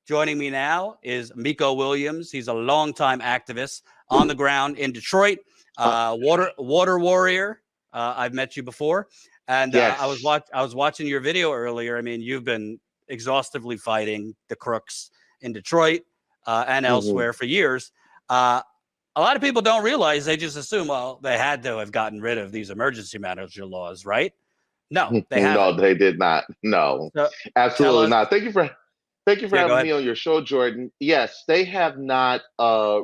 Joining me now is Meeko Williams. He's a longtime activist on the ground in Detroit, water warrior. I've met you before, and yes. I was watching your video earlier. I mean, you've been exhaustively fighting the crooks in Detroit and elsewhere for years. A lot of people don't realize, they just assume, well, they had to have gotten rid of these emergency manager laws, right? No, they haven't. No, they did not. No, So, absolutely not. Thank you for having me on your show, Jordan. Yes, they have not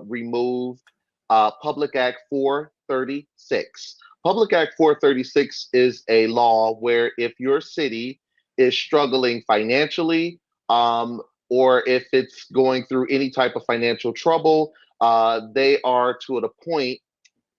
removed Public Act 436. Public Act 436 is a law where if your city is struggling financially, or if it's going through any type of financial trouble, they are to the point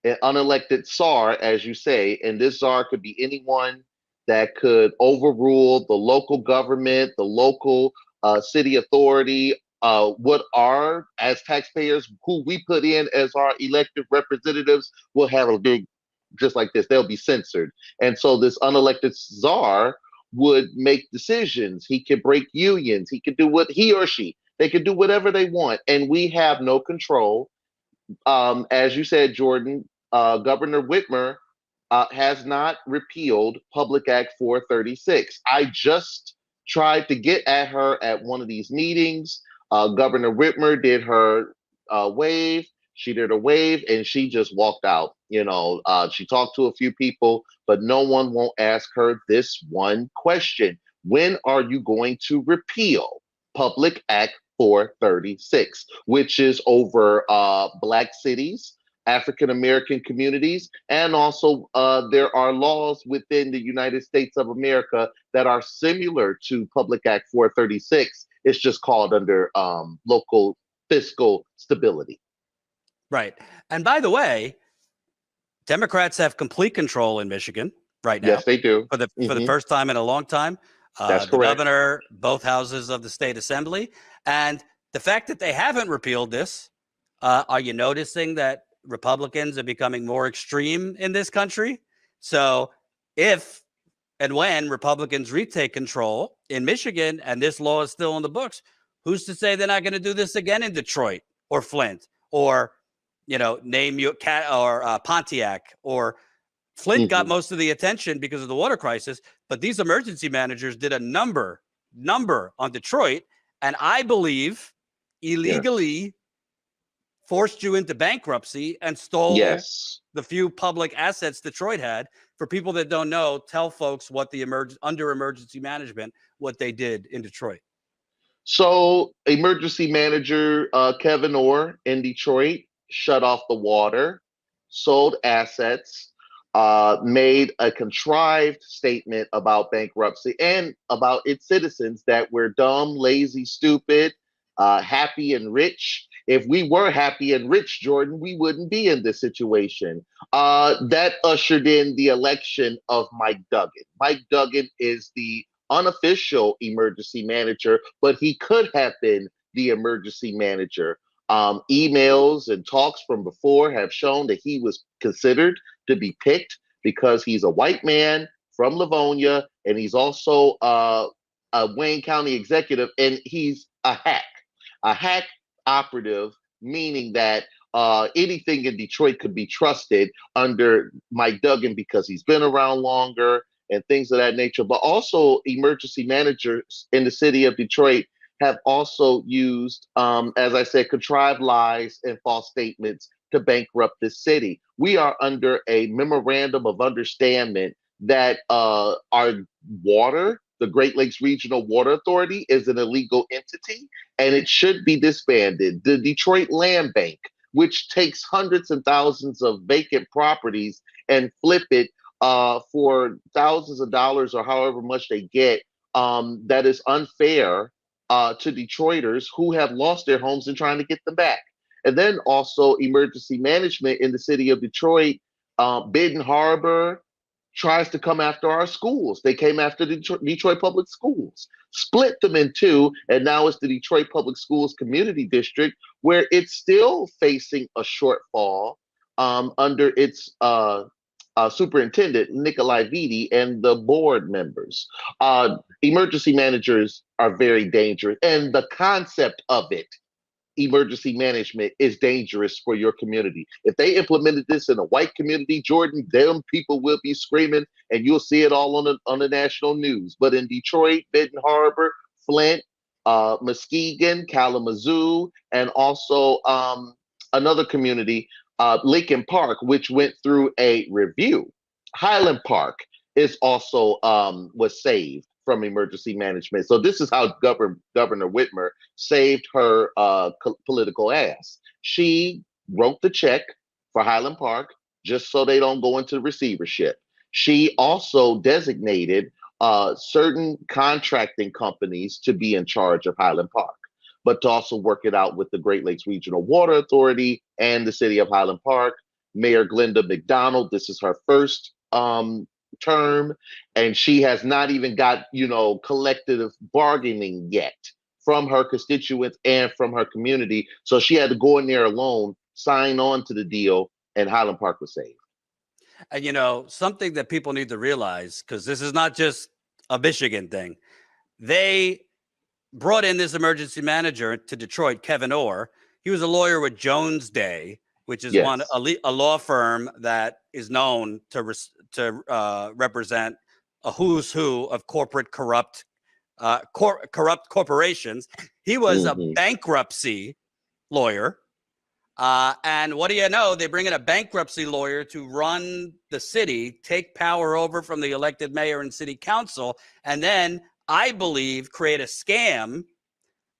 an unelected czar, as you say, and this czar could be anyone that could overrule the local government, the local city authority, what are, as taxpayers, who we put in as our elected representatives, will have a big, just like this, they'll be censored. And so this unelected czar would make decisions. He could break unions. He could do what he or she, they could do whatever they want. And we have no control. As you said, Jordan, Governor Whitmer has not repealed Public Act 436. I just tried to get at her at one of these meetings. Governor Whitmer did her wave. She did a wave and she just walked out. You know, she talked to a few people, but no one won't ask her this one question. When are you going to repeal Public Act 436, which is over Black cities, African-American communities, and also there are laws within the United States of America that are similar to Public Act 436. It's just called under local fiscal stability. Right. And by the way, Democrats have complete control in Michigan right now. Yes, they do. For the first time in a long time. That's the correct. Governor, both houses of the state assembly. And the fact that they haven't repealed this, are you noticing that Republicans are becoming more extreme in this country? So if and when Republicans retake control in Michigan and this law is still in the books, who's to say they're not going to do this again in Detroit or Flint or, you know, name your cat or Pontiac or Flint got most of the attention because of the water crisis, but these emergency managers did a number on Detroit, and I believe illegally forced you into bankruptcy and stole the few public assets Detroit had. For people that don't know, tell folks what the under emergency management, what they did in Detroit. So emergency manager Kevin Orr in Detroit shut off the water, sold assets, made a contrived statement about bankruptcy and about its citizens that we're dumb, lazy, stupid, happy and rich. If we were happy and rich, Jordan, we wouldn't be in this situation. That ushered in the election of Mike Duggan. Mike Duggan is the unofficial emergency manager, but he could have been the emergency manager. Emails and talks from before have shown that he was considered to be picked because he's a white man from Livonia, and he's also a Wayne County executive, and he's a hack operative, meaning that anything in Detroit could be trusted under Mike Duggan because he's been around longer and things of that nature. But also emergency managers in the city of Detroit have also used, as I said, contrived lies and false statements to bankrupt this city. We are under a memorandum of understanding that our water, the Great Lakes Regional Water Authority, is an illegal entity and it should be disbanded. The Detroit Land Bank, which takes hundreds and thousands of vacant properties and flip it for thousands of dollars or however much they get, that is unfair to Detroiters who have lost their homes and trying to get them back. And then also emergency management in the city of Detroit, Benton Harbor tries to come after our schools. They came after the Detroit Public Schools, split them in two, and now it's the Detroit Public Schools Community District, where it's still facing a shortfall under its Superintendent Nikolai Vitti and the board members. Emergency managers are very dangerous, and the concept of it, emergency management, is dangerous for your community. If they implemented this in a white community, Jordan, them people will be screaming, and you'll see it all on the national news. But in Detroit, Benton Harbor, Flint, Muskegon, Kalamazoo, and also another community, Lincoln Park, which went through a review. Highland Park is also was saved from emergency management. So this is how Governor Whitmer saved her political ass. She wrote the check for Highland Park just so they don't go into receivership. She also designated certain contracting companies to be in charge of Highland Park, but to also work it out with the Great Lakes Regional Water Authority and the city of Highland Park. Mayor Glenda McDonald, this is her first term, and she has not even got, collective bargaining yet from her constituents and from her community. So she had to go in there alone, sign on to the deal, and Highland Park was saved. And something that people need to realize, because this is not just a Michigan thing, they brought in this emergency manager to Detroit, Kevin Orr. He was a lawyer with Jones Day, which is a law firm that is known to represent a who's who of corporate corrupt corporations. He was a bankruptcy lawyer. And what do you know? They bring in a bankruptcy lawyer to run the city, take power over from the elected mayor and city council, and then, I believe, create a scam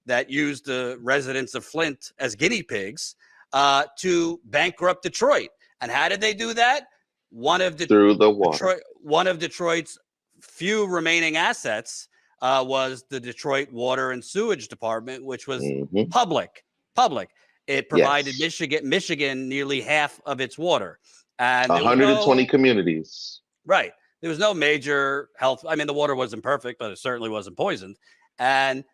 that used the residents of Flint as guinea pigs to bankrupt Detroit. And how did they do that? Through the water. One of Detroit's few remaining assets was the Detroit Water and Sewage Department, which was public. It provided Michigan nearly half of its water. And 120 communities. Right. There was no major health. I mean, the water wasn't perfect, but it certainly wasn't poisoned. And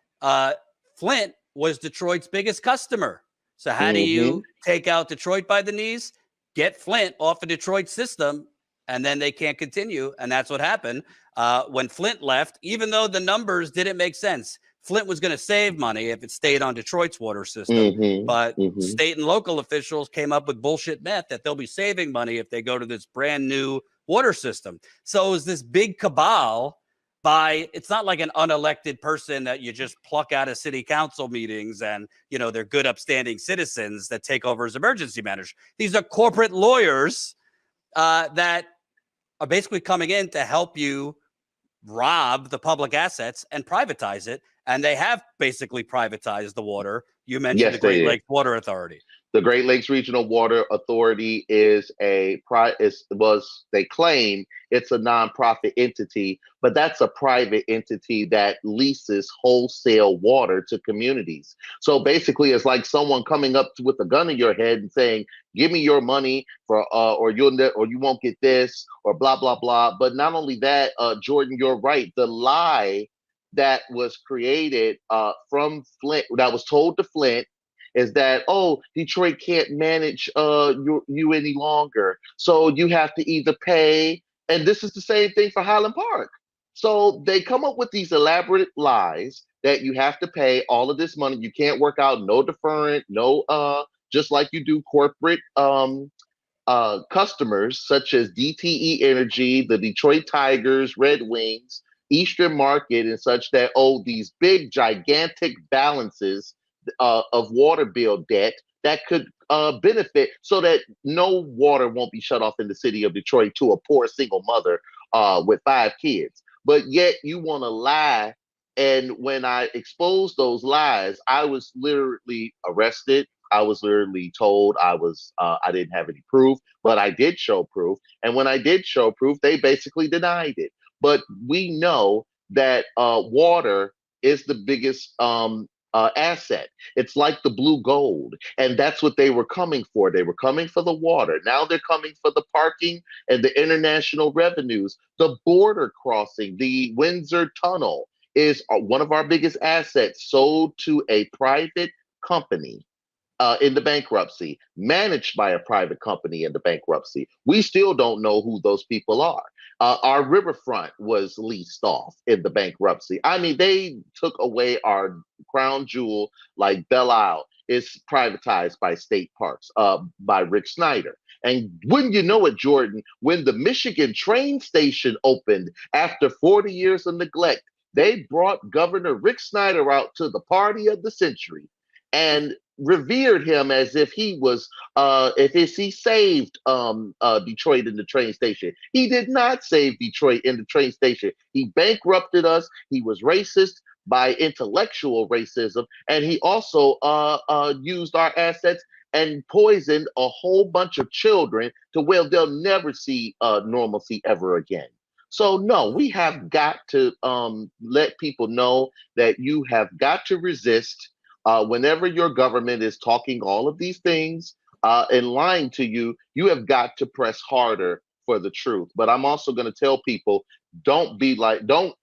Flint was Detroit's biggest customer. So how do you take out Detroit by the knees? Get Flint off of Detroit's system, and then they can't continue. And that's what happened when Flint left, even though the numbers didn't make sense. Flint was going to save money if it stayed on Detroit's water system. But state and local officials came up with bullshit math that they'll be saving money if they go to this brand new water system. So it was this big cabal it's not like an unelected person that you just pluck out of city council meetings and, they're good upstanding citizens that take over as emergency managers. These are corporate lawyers that are basically coming in to help you rob the public assets and privatize it. And they have basically privatized the water. You mentioned the Great Lakes Water Authority. The Great Lakes Regional Water Authority they claim it's a nonprofit entity, but that's a private entity that leases wholesale water to communities. So basically, it's like someone coming up with a gun in your head and saying, "Give me your money or you won't get this," or blah blah blah. But not only that, Jordan, you're right. The lie that was created from Flint, that was told to Flint, is that, Detroit can't manage you any longer. So you have to either pay, and this is the same thing for Highland Park. So they come up with these elaborate lies that you have to pay all of this money. You can't work out no deferment, just like you do corporate customers such as DTE Energy, the Detroit Tigers, Red Wings, Eastern Market, and such that owe these big, gigantic balances of water bill debt that could benefit so that no water won't be shut off in the city of Detroit to a poor single mother with 5 kids. But yet you want to lie. And when I exposed those lies, I was literally arrested. I was literally told I didn't have any proof, but I did show proof. And when I did show proof, they basically denied it. But we know that water is the biggest asset. It's like the blue gold. And that's what they were coming for. They were coming for the water. Now they're coming for the parking and the international revenues. The border crossing, the Windsor Tunnel is one of our biggest assets, sold to a private company into bankruptcy, managed by a private company into bankruptcy. We still don't know who those people are. Our riverfront was leased off in the bankruptcy. I mean, they took away our crown jewel like Belle Isle. It's privatized by state parks, by Rick Snyder. And wouldn't you know it, Jordan, when the Michigan train station opened after 40 years of neglect, they brought Governor Rick Snyder out to the party of the century and revered him as if he was if he saved Detroit in the train station. He did not save Detroit in the train station. He bankrupted us. He was racist by intellectual racism, and he also used our assets and poisoned a whole bunch of children to where they'll never see normalcy ever again. So no, we have got to let people know that you have got to resist whenever your government is talking all of these things and lying to you. You have got to press harder for the truth. But I'm also going to tell people, don't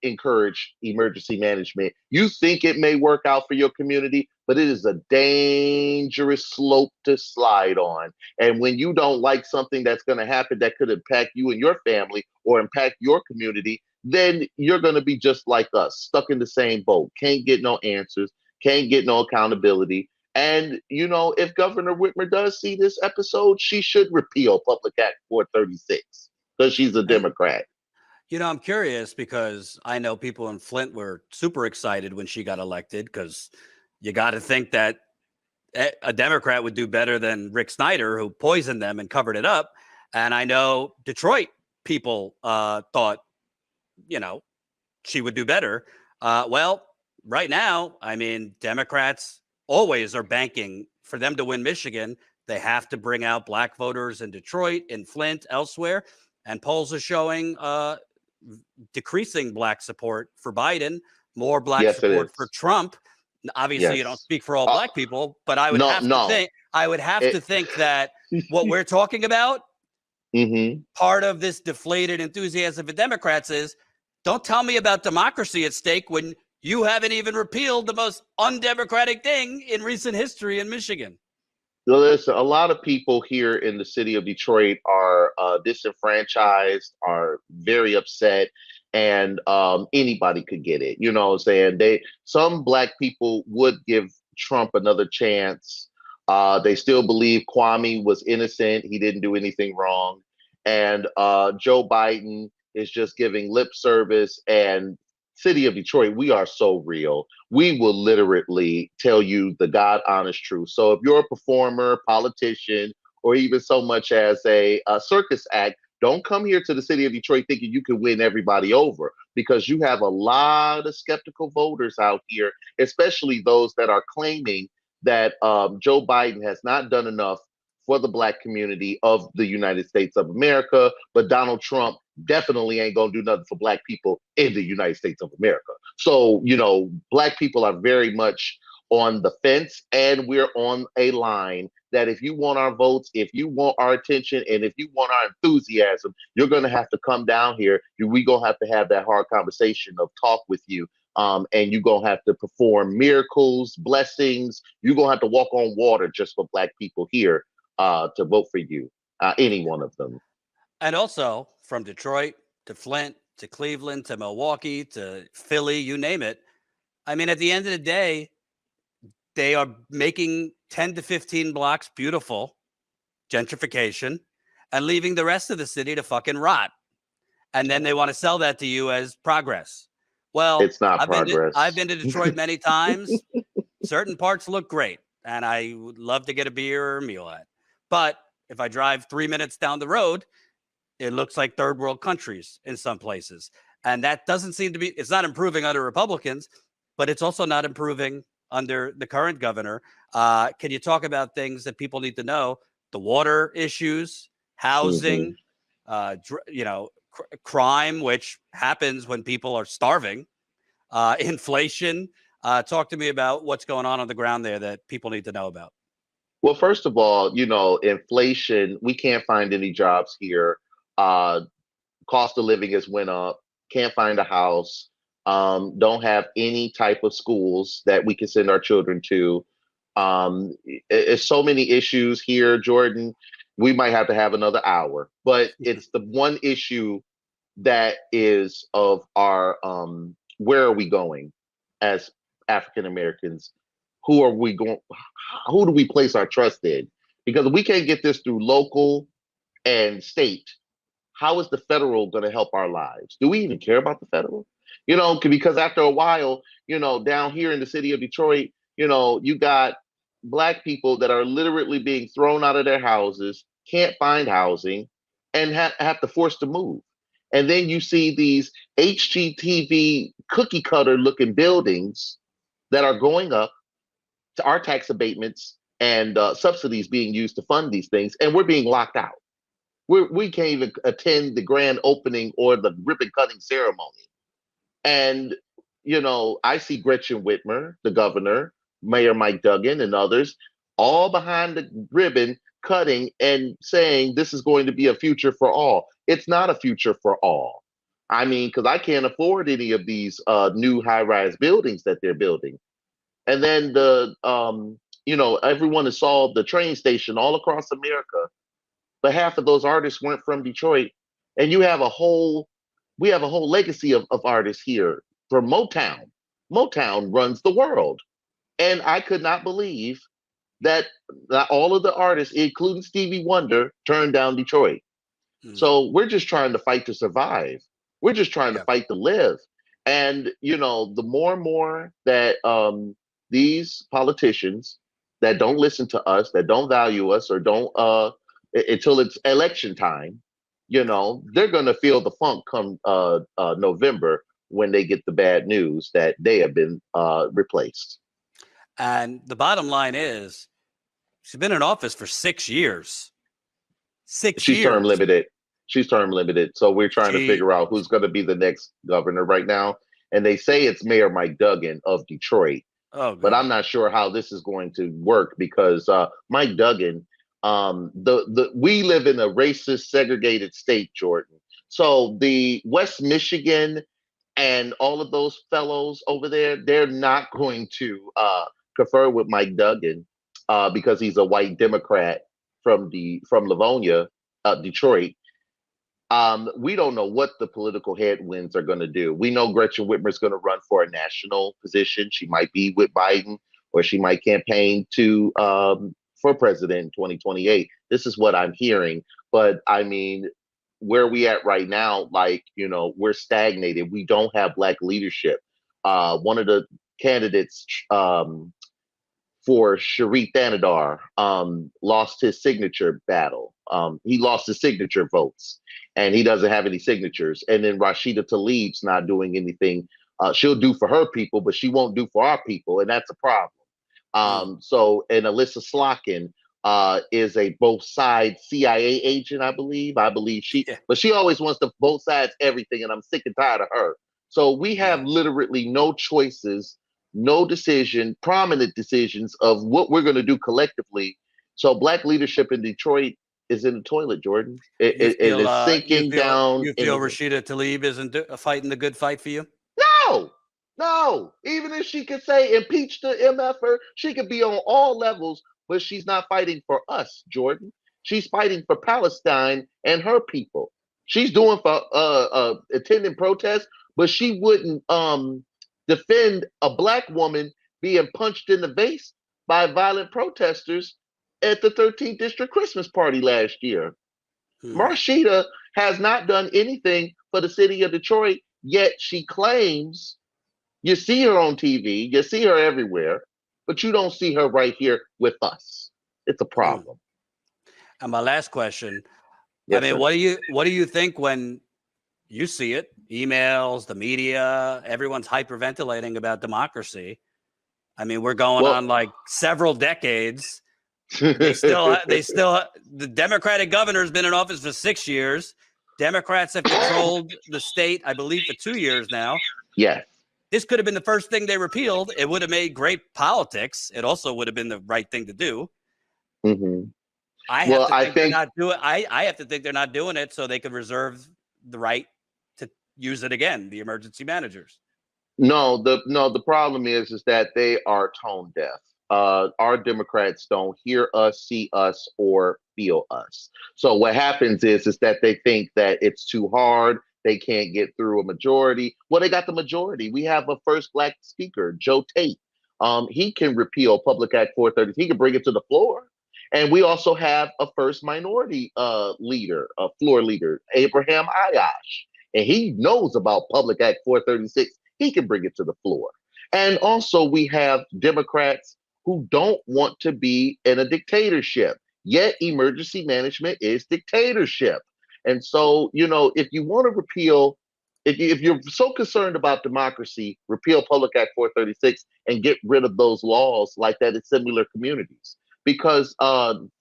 encourage emergency management. You think it may work out for your community, but it is a dangerous slope to slide on. And when you don't like something that's going to happen that could impact you and your family or impact your community, then you're going to be just like us, stuck in the same boat, can't get no answers, can't get no accountability. And, you know, if Governor Whitmer does see this episode, she should repeal Public Act 436 because she's a Democrat. You know, I'm curious because I know people in Flint were super excited when she got elected, because you got to think that a Democrat would do better than Rick Snyder, who poisoned them and covered it up. And I know Detroit people thought, you know, she would do better. Well, right now, I mean, Democrats always are banking for them to win Michigan. They have to bring out black voters in Detroit, in Flint, elsewhere. And polls are showing decreasing black support for Biden, more black support for Trump. Obviously, you don't speak for all black people, but I would have to think that what we're talking about, part of this deflated enthusiasm for Democrats is, don't tell me about democracy at stake when you haven't even repealed the most undemocratic thing in recent history in Michigan. So listen, a lot of people here in the city of Detroit are disenfranchised, are very upset, and anybody could get it. You know what I'm saying? Some black people would give Trump another chance. They still believe Kwame was innocent. He didn't do anything wrong. And Joe Biden is just giving lip service. And city of Detroit, we are so real. We will literally tell you the God honest truth. So if you're a performer, politician, or even so much as a circus act, don't come here to the city of Detroit thinking you can win everybody over, because you have a lot of skeptical voters out here, especially those that are claiming that Joe Biden has not done enough for the black community of the United States of America, but Donald Trump definitely ain't gonna do nothing for black people in the United States of America. So, you know, black people are very much on the fence, and we're on a line that if you want our votes, if you want our attention, and if you want our enthusiasm, you're gonna have to come down here. We're gonna have that hard conversation of talk with you. And you're gonna have to perform miracles, blessings. You're gonna have to walk on water just for black people here to vote for you, any one of them. And also from Detroit to Flint to Cleveland to Milwaukee to Philly, you name it. I mean, at the end of the day, they are making 10 to 15 blocks beautiful, gentrification, and leaving the rest of the city to fucking rot. And then they want to sell that to you as progress. Well, it's not progress. I've been to Detroit many times. Certain parts look great, and I would love to get a beer or a meal at. But if I drive 3 minutes down the road, it looks like third world countries in some places. And that doesn't seem to be, it's not improving under Republicans, but it's also not improving under the current governor. Can you talk about things that people need to know? The water issues, housing, crime, which happens when people are starving, inflation. Talk to me about what's going on the ground there that people need to know about. Well, first of all, you know, inflation, we can't find any jobs here. Cost of living has went up, can't find a house, don't have any type of schools that we can send our children to. It's so many issues here, Jordan. We might have to have another hour, but it's the one issue that is of our where are we going as African Americans? Who are we going? Who do we place our trust in? Because we can't get this through local and state. How is the federal going to help our lives? Do we even care about the federal? Because after a while, down here in the city of Detroit, you got Black people that are literally being thrown out of their houses, can't find housing, and have to force to move. And then you see these HGTV cookie cutter looking buildings that are going up to our tax abatements and subsidies being used to fund these things, and we're being locked out. We can't even attend the grand opening or the ribbon cutting ceremony. And, I see Gretchen Whitmer, the governor, Mayor Mike Duggan, and others all behind the ribbon cutting and saying this is going to be a future for all. It's not a future for all. I mean, because I can't afford any of these new high-rise buildings that they're building. And then everyone has saw the train station all across America, but half of those artists weren't from Detroit. And we have a whole legacy of artists here from Motown. Motown runs the world. And I could not believe that all of the artists, including Stevie Wonder, turned down Detroit. So we're just trying to fight to survive. We're just trying to fight to live. And, the more and more that these politicians that don't listen to us, that don't value us, or don't until it's election time, they're going to feel the funk come November when they get the bad news that they have been replaced. And the bottom line is, she's been in office for 6 years. She's term limited. She's term limited. So we're trying to figure out who's going to be the next governor right now. And they say it's Mayor Mike Duggan of Detroit. Oh, but I'm not sure how this is going to work because Mike Duggan, we live in a racist, segregated state, Jordan. So the West Michigan and all of those fellows over there, they're not going to confer with Mike Duggan because he's a white Democrat from Livonia, Detroit. We don't know what the political headwinds are going to do. We know Gretchen Whitmer is going to run for a national position. She might be with Biden, or she might campaign for president in 2028. This is what I'm hearing. But I mean, where we at right now, we're stagnated. We don't have Black leadership. One of the candidates for Chariton lost his signature battle. He lost his signature votes, and he doesn't have any signatures. And then Rashida Tlaib's not doing anything. She'll do for her people, but she won't do for our people, and that's a problem. So, and Alyssa Slotkin is a both sides CIA agent, I believe. But she always wants to both sides everything, and I'm sick and tired of her. So we have literally no choices, no prominent decisions of what we're going to do collectively. So Black leadership in Detroit is in the toilet, Jordan. It is sinking down. You feel Rashida Tlaib isn't fighting the good fight for you? No. Even if she could say impeach the MFer, she could be on all levels, but she's not fighting for us, Jordan. She's fighting for Palestine and her people. She's doing for attending protests, but she wouldn't defend a Black woman being punched in the face by violent protesters at the 13th District Christmas party last year. Rashida has not done anything for the city of Detroit, yet she claims you see her on TV, you see her everywhere, but you don't see her right here with us. It's a problem. And my last question, what do you think when you see it? Emails, the media, everyone's hyperventilating about democracy. I mean, we're going on like several decades. The Democratic governor has been in office for 6 years. Democrats have controlled the state, I believe, for 2 years now. Yes. This could have been the first thing they repealed. It would have made great politics. It also would have been the right thing to do. Mm-hmm. I have to think they're not doing it so they could reserve the right to use it again, the emergency managers. No, the problem is that they are tone deaf. our Democrats don't hear us, see us, or feel us. So what happens is that they think that it's too hard. They can't get through a majority. Well, they got the majority. We have a first black speaker, Joe Tate. He can repeal Public Act 430. He can bring it to the floor. And we also have a first minority leader, a floor leader, Abraham Ayash. And he knows about Public Act 436. He can bring it to the floor. And also we have Democrats who don't want to be in a dictatorship. Yet emergency management is dictatorship. And so, you know, if you want to repeal, if you're so concerned about democracy, repeal Public Act 436 and get rid of those laws like that in similar communities. Because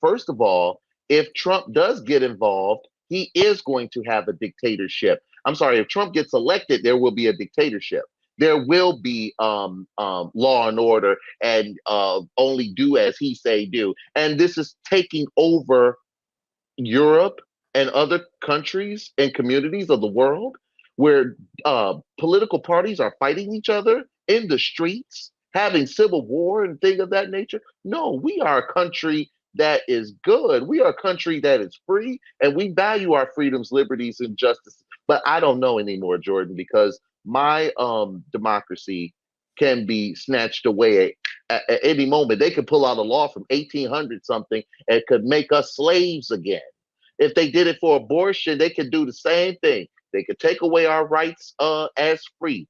first of all, if Trump does get involved, he is going to have a dictatorship. I'm sorry, if Trump gets elected, there will be a dictatorship. There will be law and order and only do as he say do. And this is taking over Europe and other countries and communities of the world where political parties are fighting each other in the streets, having civil war and things of that nature. No, we are a country that is good. We are a country that is free, and we value our freedoms, liberties, and justice. But I don't know anymore, Jordan, because my democracy can be snatched away at any moment. They could pull out a law from 1800 something and could make us slaves again. If they did it for abortion, they could do the same thing. They could take away our rights as free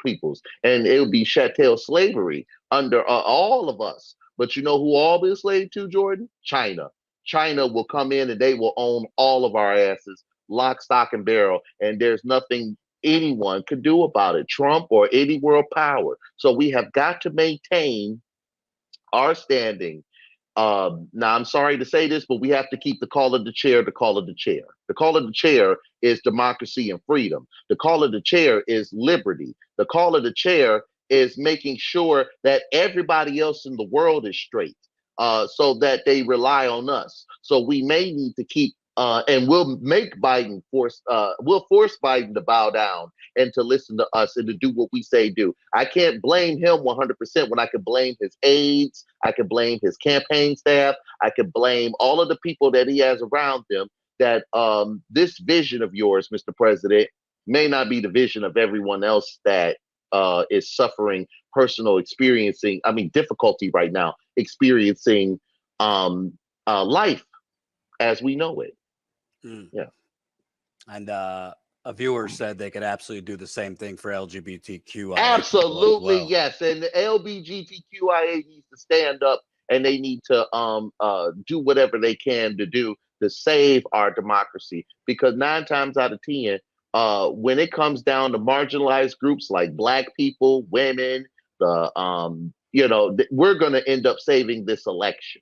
peoples, and it would be chattel slavery under all of us. But you know who all be a slave to, Jordan? China. China will come in and they will own all of our asses, lock, stock, and barrel, and there's nothing anyone could do about it, Trump or any world power. So we have got to maintain our standing. Now, I'm sorry to say this, but we have to keep the call of the chair the call of the chair. The call of the chair is democracy and freedom. The call of the chair is liberty. The call of the chair is making sure that everybody else in the world is straight, so that they rely on us. So we may need to keep and we'll make Biden we'll force Biden to bow down and to listen to us and to do what we say do. I can't blame him 100% when I can blame his aides, I can blame his campaign staff, I can blame all of the people that he has around him, that this vision of yours, Mr. President, may not be the vision of everyone else that is suffering difficulty right now, experiencing life as we know it. Yeah. And a viewer said they could absolutely do the same thing for LGBTQIA. Absolutely, well. Yes. And the LGBTQIA needs to stand up and they need to do whatever they can to do to save our democracy. Because 9 times out of 10, when it comes down to marginalized groups like Black people, women, we're going to end up saving this election.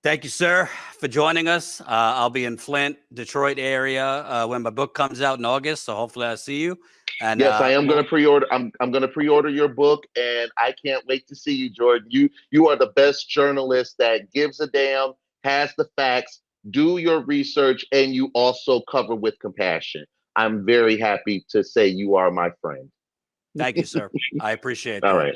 Thank you, sir, for joining us. I'll be in Flint, Detroit area when my book comes out in August. So hopefully I see you. And yes, I am going to pre-order. I'm going to pre-order your book, and I can't wait to see you, Jordan. You are the best journalist that gives a damn, has the facts, do your research, and you also cover with compassion. I'm very happy to say you are my friend. Thank you, sir. I appreciate that. All right.